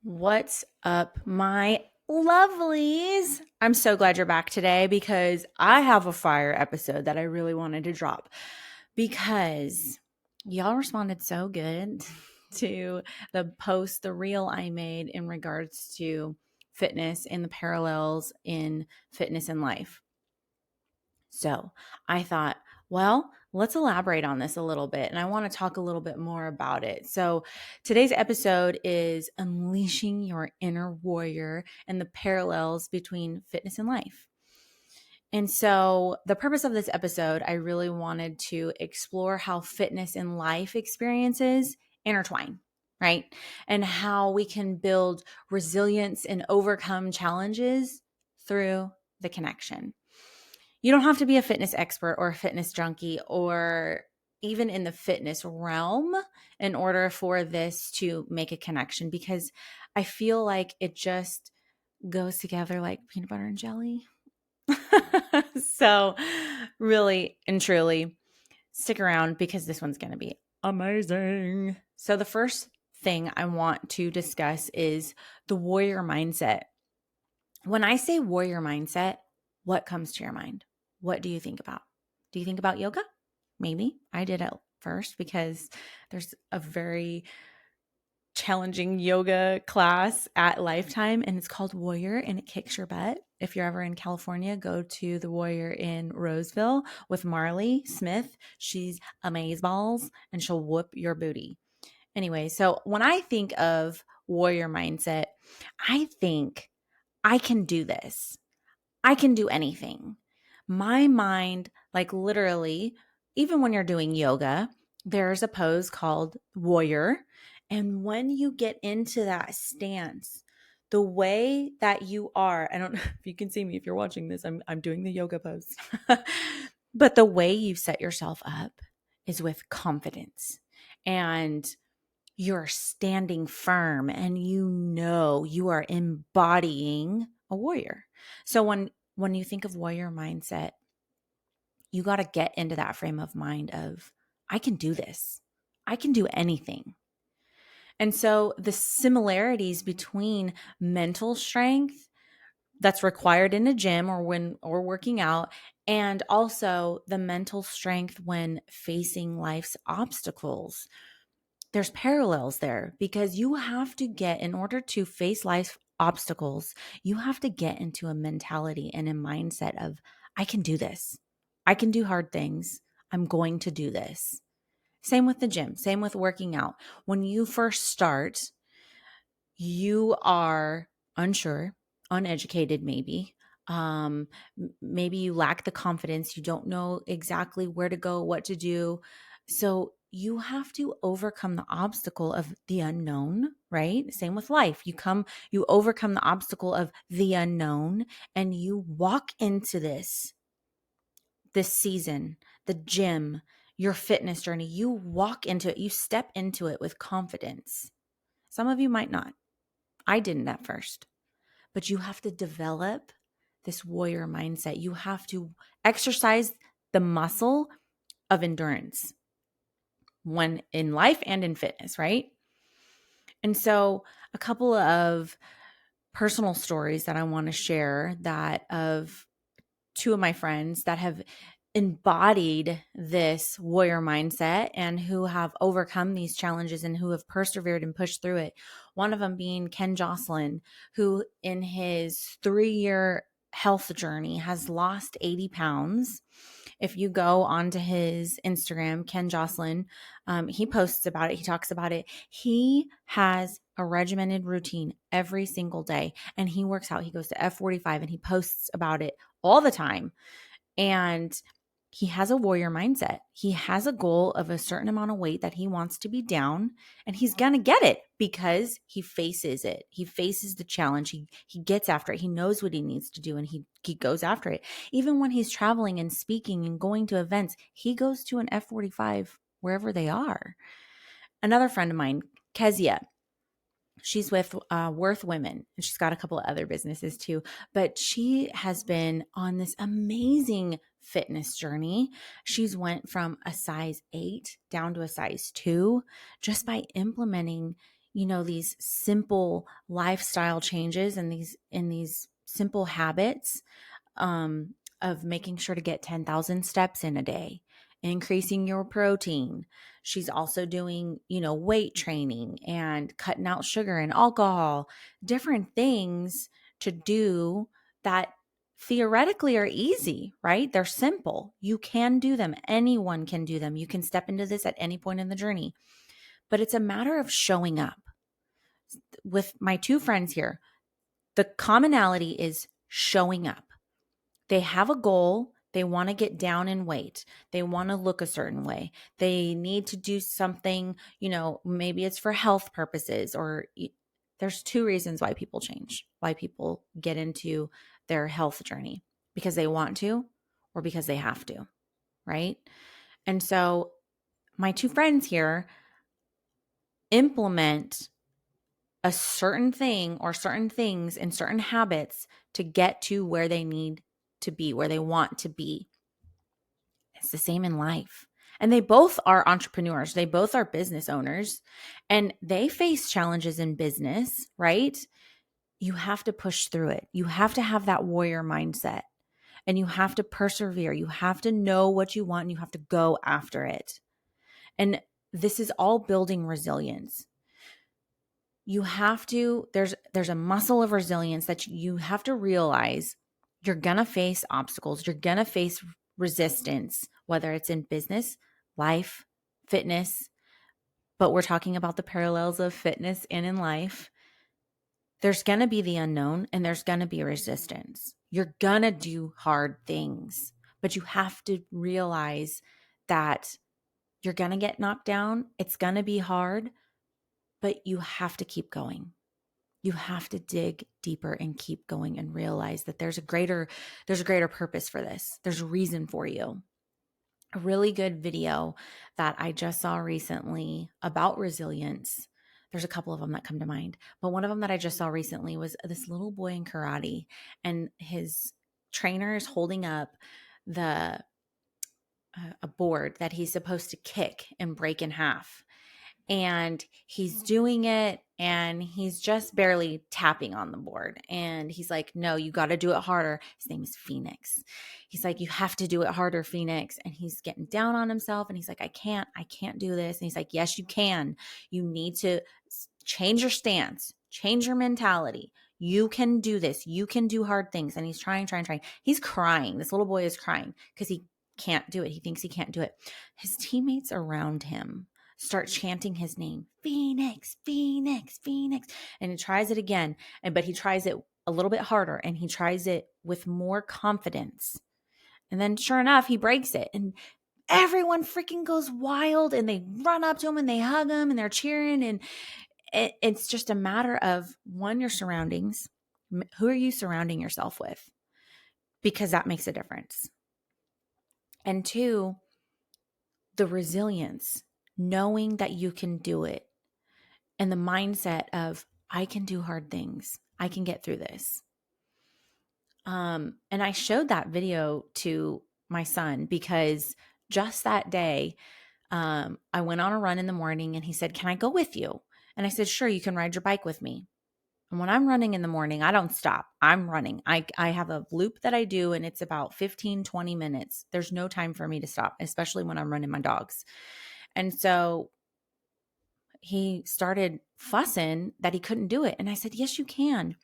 What's up, my lovelies? I'm so glad you're back today because I have a fire episode that I really wanted to drop because y'all responded so good to the reel I made in regards to fitness and the parallels in fitness and life. So I thought, well, let's elaborate on this a little bit. And I want to talk a little bit more about it. So today's episode is unleashing your inner warrior and the parallels between fitness and life. And so, the purpose of this episode, I really wanted to explore how fitness and life experiences intertwine, right? And how we can build resilience and overcome challenges through the connection. You don't have to be a fitness expert or a fitness junkie or even in the fitness realm in order for this to make a connection, because I feel like it just goes together like peanut butter and jelly. So, really and truly, stick around because this one's going to be amazing. So, the first thing I want to discuss is the warrior mindset. When I say warrior mindset, what comes to your mind? What do you think about? Do you think about yoga? Maybe. I did at first because there's a very challenging yoga class at Lifetime and it's called Warrior and it kicks your butt. If you're ever in California, go to the Warrior in Roseville with Marley Smith. She's amazeballs and she'll whoop your booty. Anyway, so when I think of warrior mindset, I think I can do this. I can do anything. My mind, like literally, even when you're doing yoga, there's a pose called warrior. And when you get into that stance, the way that you are, I don't know if you can see me if you're watching this, I'm doing the yoga pose. But the way you set yourself up is with confidence. And you're standing firm and you are embodying a warrior. So when you think of warrior mindset, you got to get into that frame of mind of I can do this. I can do anything. And so the similarities between mental strength that's required in a gym or working out and also the mental strength when facing life's obstacles, there's parallels there because you have to get, in order to face life obstacles, you have to get into a mentality and a mindset of, I can do this. I can do hard things. I'm going to do this. Same with the gym, same with working out. When you first start, you are unsure, uneducated, maybe. Maybe you lack the confidence. You don't know exactly where to go, what to do. So you have to overcome the obstacle of the unknown, right? Same with life. You overcome the obstacle of the unknown and you walk into this season, the gym, your fitness journey. You walk into it, you step into it with confidence. Some of you might not. I didn't at first, but you have to develop this warrior mindset. You have to exercise the muscle of endurance when in life and in fitness, right? And so, a couple of personal stories that I want to share that of two of my friends that have embodied this warrior mindset and who have overcome these challenges and who have persevered and pushed through it. One of them being Ken Jocelyn, who in his 3-year health journey has lost 80 pounds. If you go onto his Instagram, Ken Jocelyn, he posts about it. He talks about it. He has a regimented routine every single day and he works out. He goes to F45 and he posts about it all the time. And he has a warrior mindset. He has a goal of a certain amount of weight that he wants to be down, and he's going to get it because he faces it. He faces the challenge. He gets after it. He knows what he needs to do and he goes after it. Even when he's traveling and speaking and going to events, he goes to an F45 wherever they are. Another friend of mine, Kezia, she's with Worth Women, and she's got a couple of other businesses too. But she has been on this amazing fitness journey. She's went from a size 8 down to a size 2 just by implementing, these simple lifestyle changes and these simple habits of making sure to get 10,000 steps in a day, increasing your protein. She's also doing, weight training and cutting out sugar and alcohol, different things to do that theoretically are easy, right? They're simple. You can do them. Anyone can do them. You can step into this at any point in the journey, but it's a matter of showing up. With my two friends here, the commonality is showing up. They have a goal. They want to get down in weight. They want to look a certain way. They need to do something, maybe it's for health purposes, or there's two reasons why people change, why people get into their health journey: because they want to or because they have to, right? And so my two friends here implement a certain thing or certain things and certain habits to get to where they need to be, where they want to be. It's the same in life. And they both are entrepreneurs. They both are business owners, and they face challenges in business, right? You have to push through it. You have to have that warrior mindset, and you have to persevere. You have to know what you want and you have to go after it. And this is all building resilience. You have to, there's a muscle of resilience that you have to realize. You're going to face obstacles. You're going to face resistance, whether it's in business, life, fitness, but we're talking about the parallels of fitness and in life. There's going to be the unknown and there's going to be resistance. You're going to do hard things, but you have to realize that you're going to get knocked down. It's going to be hard, but you have to keep going. You have to dig deeper and keep going and realize that there's a greater purpose for this. There's a reason for you. A really good video that I just saw recently about resilience. There's a couple of them that come to mind, but one of them that I just saw recently was this little boy in karate, and his trainer is holding up a board that he's supposed to kick and break in half. And he's doing it and he's just barely tapping on the board. And he's like, no, you got to do it harder. His name is Phoenix. He's like, you have to do it harder, Phoenix. And he's getting down on himself. And he's like, I can't do this. And he's like, yes, you can. You need to change your stance, change your mentality. You can do this. You can do hard things. And he's trying. He's crying. This little boy is crying because he can't do it. He thinks he can't do it. His teammates around him start chanting his name, Phoenix, Phoenix, Phoenix. And he tries it again, but he tries it a little bit harder and he tries it with more confidence. And then sure enough, he breaks it. And everyone freaking goes wild and they run up to him and they hug him and they're cheering. And it's just a matter of, one, your surroundings. Who are you surrounding yourself with? Because that makes a difference. And two, the resilience, knowing that you can do it, and the mindset of, I can do hard things. I can get through this. And I showed that video to my son because just that day, I went on a run in the morning and he said, can I go with you? And I said, sure, you can ride your bike with me. And when I'm running in the morning, I don't stop. I'm running. I have a loop that I do, and it's about 15, 20 minutes. There's no time for me to stop, especially when I'm running my dogs. And so he started fussing that he couldn't do it. And I said, yes, you can.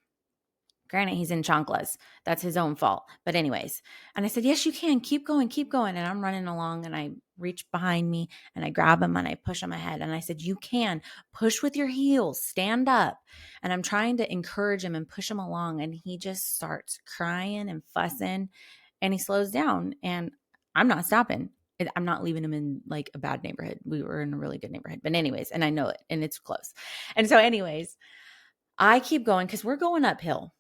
Granted, he's in chanclas. That's his own fault. But anyways, and I said, yes, you can. Keep going, keep going. And I'm running along and I reach behind me and I grab him and I push him ahead. And I said, you can push with your heels, stand up. And I'm trying to encourage him and push him along. And he just starts crying and fussing and he slows down, and I'm not stopping. I'm not leaving him in like a bad neighborhood. We were in a really good neighborhood, but anyways, and I know it and it's close. And so anyways, I keep going because we're going uphill.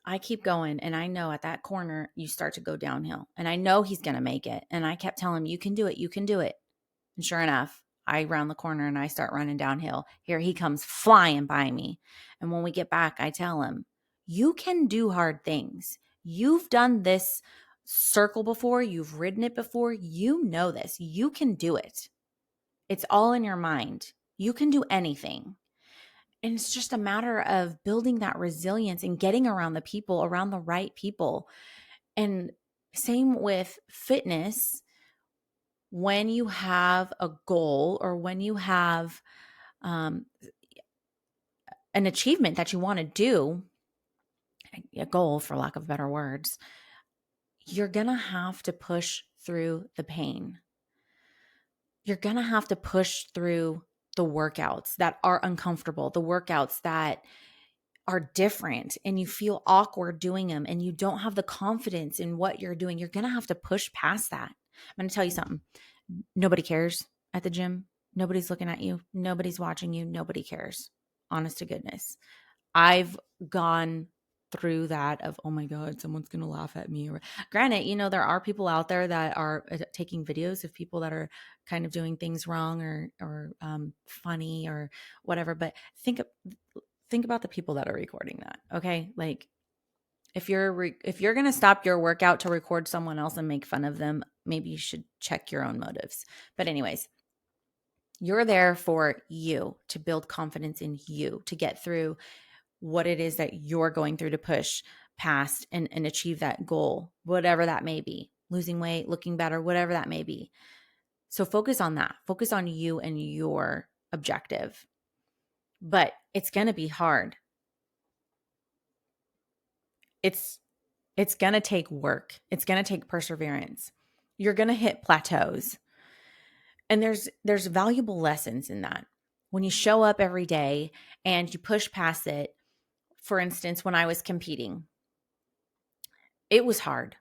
I keep going, and I know at that corner you start to go downhill, and I know he's going to make it. And I kept telling him, you can do it. You can do it. And sure enough, I round the corner and I start running downhill. Here he comes flying by me. And when we get back, I tell him, you can do hard things. You've done this circle before. You've ridden it before. You know this. You can do it. It's all in your mind. You can do anything. And it's just a matter of building that resilience and getting around the people, around the right people. And same with fitness. When you have a goal or when you have um, an achievement that you want to do, a goal for lack of better words, you're going to have to push through the pain. You're going to have to push through the workouts that are uncomfortable, the workouts that are different and you feel awkward doing them and you don't have the confidence in what you're doing. You're going to have to push past that. I'm going to tell you something. Nobody cares at the gym. Nobody's looking at you. Nobody's watching you. Nobody cares. Honest to goodness. I've gone through that of, oh my God, someone's going to laugh at me. Or granted, there are people out there that are taking videos of people that are kind of doing things wrong or funny or whatever. But think about the people that are recording that. Okay. Like if you're going to stop your workout to record someone else and make fun of them, maybe you should check your own motives. But anyways, you're there for you to build confidence in you, to get through what it is that you're going through to push past and achieve that goal, whatever that may be, losing weight, looking better, whatever that may be. So focus on that. Focus on you and your objective. But it's going to be hard. It's going to take work. It's going to take perseverance. You're going to hit plateaus. And there's valuable lessons in that. When you show up every day and you push past it. For instance, when I was competing, it was hard.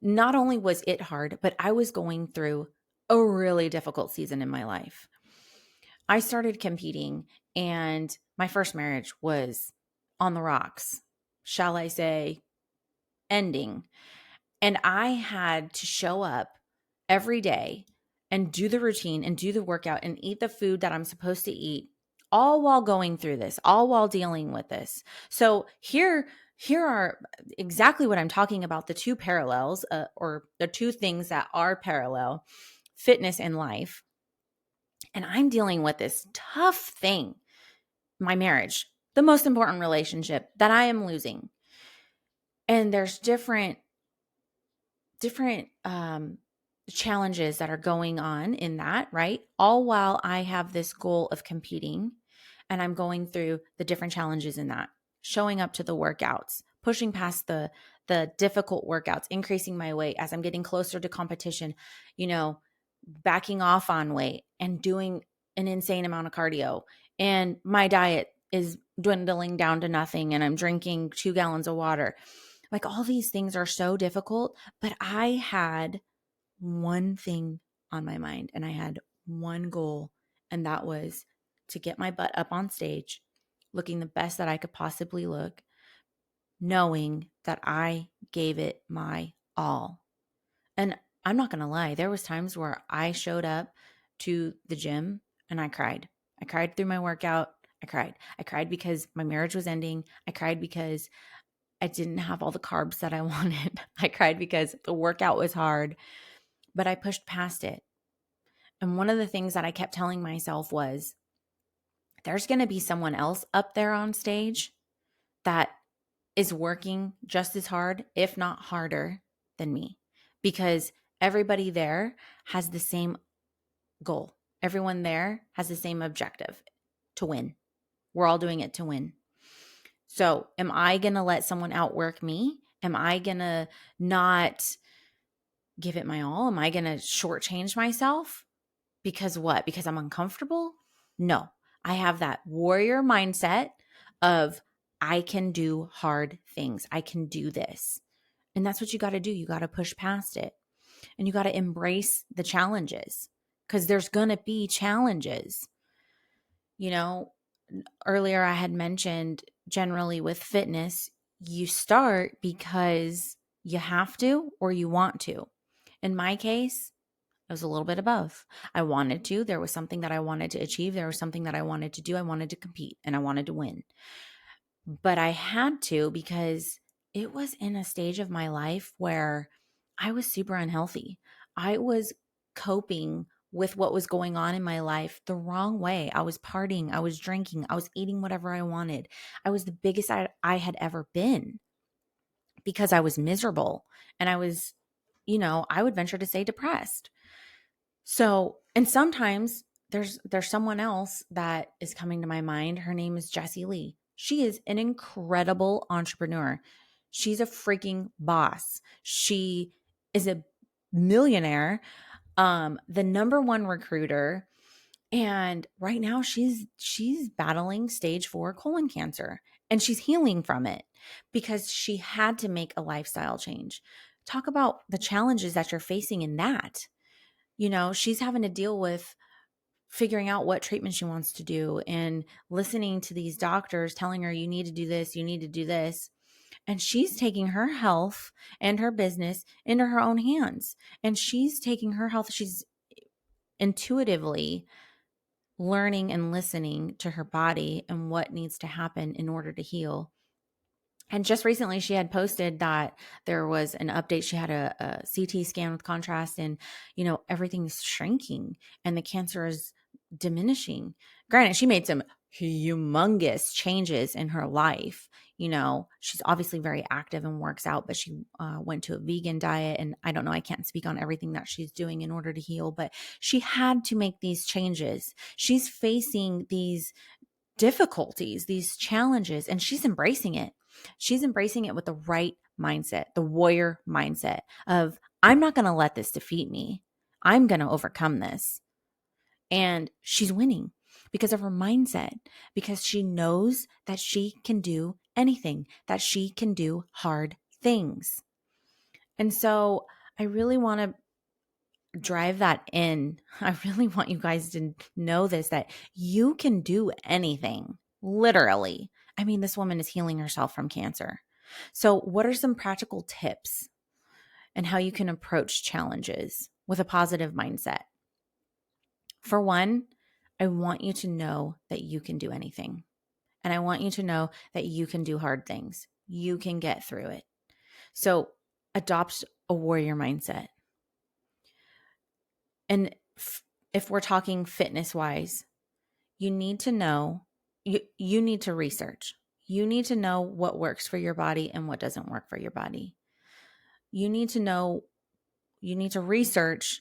Not only was it hard, but I was going through a really difficult season in my life. I started competing and my first marriage was on the rocks, shall I say, ending. And I had to show up every day and do the routine and do the workout and eat the food that I'm supposed to eat, all while going through this, all while dealing with this. So here are exactly what I'm talking about, the two parallels or the two things that are parallel, fitness and life. And I'm dealing with this tough thing, my marriage, the most important relationship that I am losing. And there's different challenges that are going on in that, right? All while I have this goal of competing and I'm going through the different challenges in that, showing up to the workouts, pushing past the difficult workouts, increasing my weight as I'm getting closer to competition, backing off on weight and doing an insane amount of cardio. And my diet is dwindling down to nothing and I'm drinking 2 gallons of water. Like all these things are so difficult, but I had one thing on my mind and I had one goal, and that was to get my butt up on stage, looking the best that I could possibly look, knowing that I gave it my all. And I'm not going to lie, there was times where I showed up to the gym and I cried. I cried through my workout. I cried. I cried because my marriage was ending. I cried because I didn't have all the carbs that I wanted. I cried because the workout was hard, but I pushed past it. And one of the things that I kept telling myself was, there's going to be someone else up there on stage that is working just as hard, if not harder than me, because everybody there has the same goal. Everyone there has the same objective, to win. We're all doing it to win. So am I going to let someone outwork me? Am I going to not give it my all? Am I going to shortchange myself? Because what? Because I'm uncomfortable? No, I have that warrior mindset of I can do hard things. I can do this. And that's what you got to do. You got to push past it and you got to embrace the challenges, because there's going to be challenges. Earlier I had mentioned generally with fitness, you start because you have to or you want to. In my case, it was a little bit of both. I wanted to. There was something that I wanted to achieve. There was something that I wanted to do. I wanted to compete and I wanted to win. But I had to because it was in a stage of my life where I was super unhealthy. I was coping with what was going on in my life the wrong way. I was partying, I was drinking, I was eating whatever I wanted. I was the biggest I had ever been because I was miserable and I was, I would venture to say depressed. So, and sometimes there's someone else that is coming to my mind. Her name is Jessie Lee. She is an incredible entrepreneur. She's a freaking boss. She is a millionaire, the number one recruiter, and right now she's battling stage 4 colon cancer, and she's healing from it because she had to make a lifestyle change. Talk about the challenges that you're facing in that. She's having to deal with figuring out what treatment she wants to do and listening to these doctors telling her, you need to do this, you need to do this. And she's taking her health and her business into her own hands. And she's taking her health, she's intuitively learning and listening to her body and what needs to happen in order to heal. And just recently, she had posted that there was an update. She had a CT scan with contrast, and everything's shrinking, and the cancer is diminishing. Granted, she made some humongous changes in her life. She's obviously very active and works out, but she went to a vegan diet, and I don't know. I can't speak on everything that she's doing in order to heal, but she had to make these changes. She's facing these difficulties, these challenges, and she's embracing it. She's embracing it with the right mindset, the warrior mindset of, I'm not going to let this defeat me. I'm going to overcome this. And she's winning because of her mindset, because she knows that she can do anything, that she can do hard things. And so I really want to drive that in. I really want you guys to know this, that you can do anything, literally. I mean, this woman is healing herself from cancer. So, what are some practical tips and how you can approach challenges with a positive mindset? For one, I want you to know that you can do anything. And I want you to know that you can do hard things. You can get through it. So, adopt a warrior mindset. And if we're talking fitness wise, you need to know, you need to research. You need to know what works for your body and what doesn't work for your body. You need to know, you need to research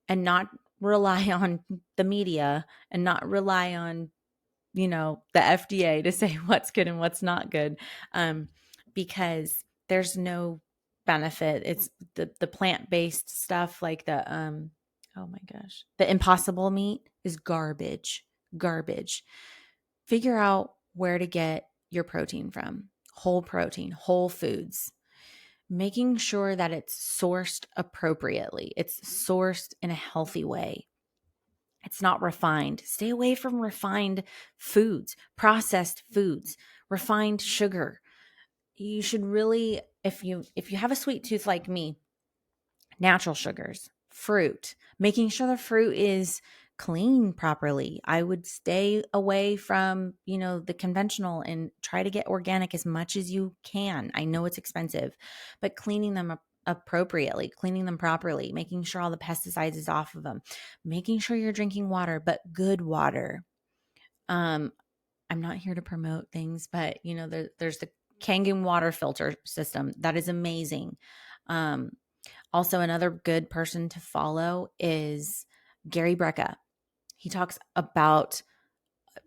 and not rely on the media and not rely on, the FDA to say what's good and what's not good, because there's no benefit. It's the plant-based stuff like oh my gosh, the Impossible meat is garbage. Figure out where to get your protein from. Whole protein, whole foods. Making sure that it's sourced appropriately. It's sourced in a healthy way. It's not refined. Stay away from refined foods, processed foods, refined sugar. You should really, if you have a sweet tooth like me, natural sugars, fruit, making sure the fruit is clean properly. I would stay away from, the conventional and try to get organic as much as you can. I know it's expensive, but cleaning them appropriately, cleaning them properly, making sure all the pesticides is off of them, making sure you're drinking water, but good water. I'm not here to promote things, but there's the Kangen water filter system that is amazing. Also, another good person to follow is Gary Brecka. He talks about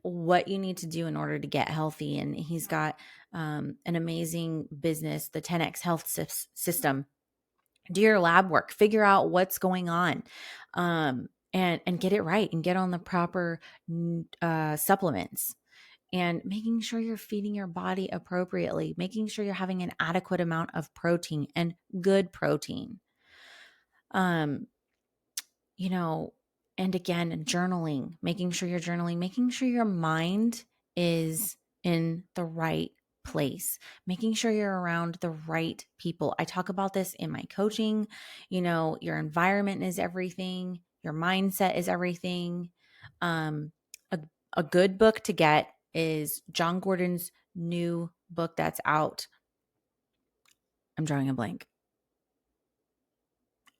what you need to do in order to get healthy, and he's got an amazing business, the 10X Health System. Do your lab work, figure out what's going on, and get it right, and get on the proper supplements. And making sure you're feeding your body appropriately, making sure you're having an adequate amount of protein and good protein. You know, and again, journaling, making sure you're journaling, making sure your mind is in the right place, making sure you're around the right people. I talk about this in my coaching. Your environment is everything, your mindset is everything. Um, a, a good book to get is John Gordon's new book that's out. I'm drawing a blank.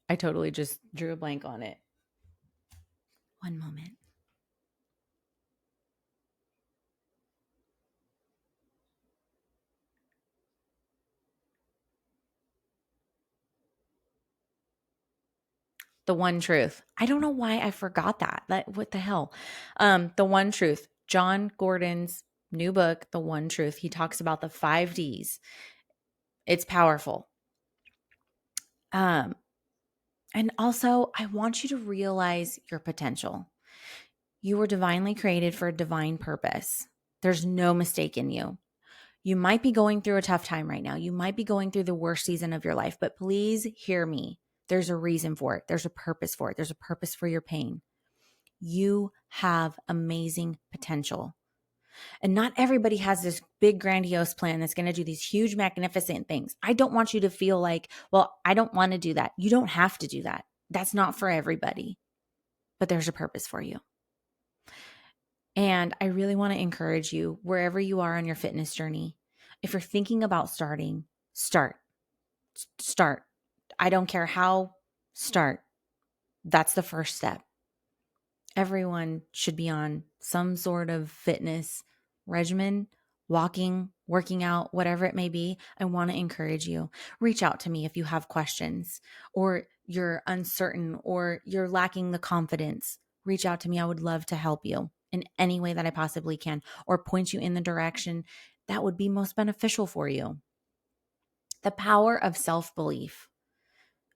I totally just drew a blank on it. One moment. The One Truth. I don't know why I forgot that. What the hell? The One Truth. John Gordon's new book, The One Truth. He talks about the 5 Ds. It's powerful. And also, I want you to realize your potential. You were divinely created for a divine purpose. There's no mistake in you. You might be going through a tough time right now. You might be going through the worst season of your life, but please hear me. There's a reason for it. There's a purpose for it. There's a purpose for your pain. You have amazing potential. And not everybody has this big, grandiose plan that's going to do these huge, magnificent things. I don't want you to feel like, well, I don't want to do that. You don't have to do that. That's not for everybody, but there's a purpose for you. And I really want to encourage you, wherever you are on your fitness journey, if you're thinking about starting, start. I don't care how, start. That's the first step. Everyone should be on some sort of fitness regimen, walking, working out, whatever it may be. I want to encourage you. Reach out to me if you have questions or you're uncertain or you're lacking the confidence. Reach out to me. I would love to help you in any way that I possibly can or point you in the direction that would be most beneficial for you. The power of self-belief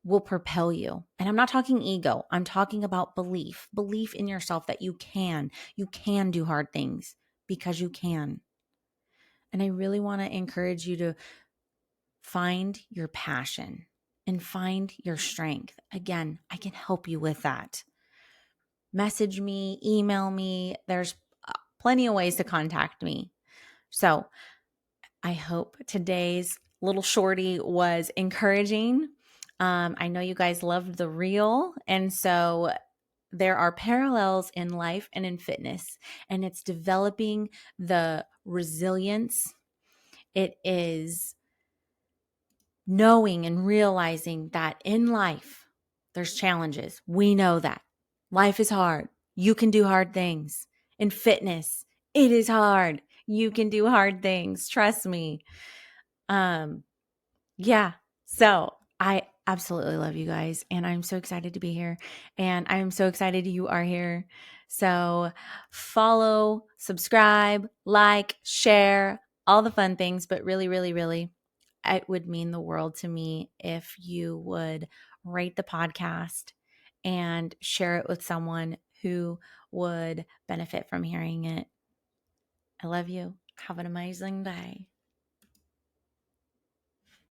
will propel you. And I'm not talking ego. I'm talking about belief in yourself that you can do hard things because you can. And I really want to encourage you to find your passion and find your strength. Again, I can help you with that. Message me, email me. There's plenty of ways to contact me. So I hope today's little shorty was encouraging. I know you guys loved the reel. And so there are parallels in life and in fitness, and it's developing the resilience. It is knowing and realizing that in life, there's challenges. We know that life is hard. You can do hard things. In fitness, it is hard. You can do hard things. Trust me. Yeah. So I absolutely love you guys, and I'm so excited to be here, and I'm so excited you are here. So follow, subscribe, like, share, all the fun things, but really, really, really, it would mean the world to me if you would rate the podcast and share it with someone who would benefit from hearing it. I love you. Have an amazing day.